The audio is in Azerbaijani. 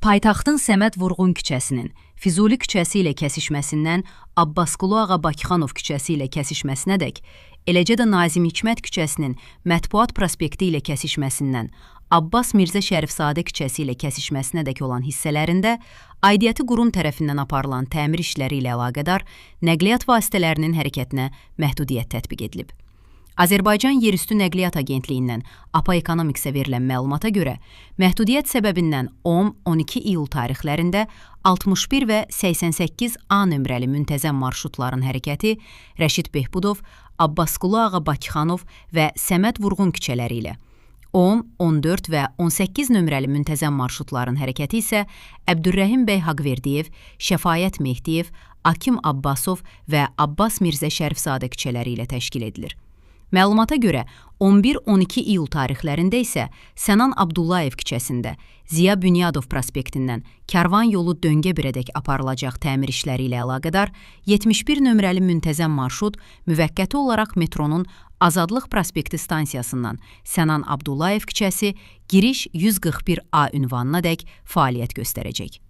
Paytaxtın Səməd Vurğun küçəsinin Füzuli küçəsi ilə kəsişməsindən Abbasqulu Ağa Bakıxanov küçəsi ilə kəsişməsinədək, eləcə də Nazim Hikmət küçəsinin Mətbuat prospekti ilə kəsişməsindən Abbas Mirzə Şərifzadə küçəsi ilə kəsişməsinədək olan hissələrində aidiyyəti qurum tərəfindən aparılan təmir işləri ilə əlaqədar nəqliyyat vasitələrinin hərəkətinə məhdudiyyət tətbiq edilib. Azərbaycan Yerüstü Nəqliyyat Agentliyindən APA Economics-ə verilən məlumata görə, məhdudiyyət səbəbindən 10-12 iyul tarixlərində 61 və 88A nömrəli müntəzəm marşrutların hərəkəti Rəşid Behbudov, Abbasqulu Ağa Bakıxanov və Səməd Vurğun küçələri ilə, 10, 14 və 18 nömrəli müntəzəm marşrutların hərəkəti isə Əbdürrəhim bəy Haqverdiyev, Şəfayət Mehdiyev, Akim Abbasov və Abbas Mirzə Şərifzadə küçələri ilə təşkil edilir. Məlumata görə 11-12 iyul tarixlərində isə Sənan Abdullayev küçəsində Ziya Bünyadov prospektindən Karvan yolu Döngəbirədək aparılacaq təmir işləri ilə əlaqədar 71 nömrəli müntəzəm marşrut müvəqqəti olaraq metronun Azadlıq prospekti stansiyasından Sənan Abdullayev küçəsi giriş 141A ünvanınadək fəaliyyət göstərəcək.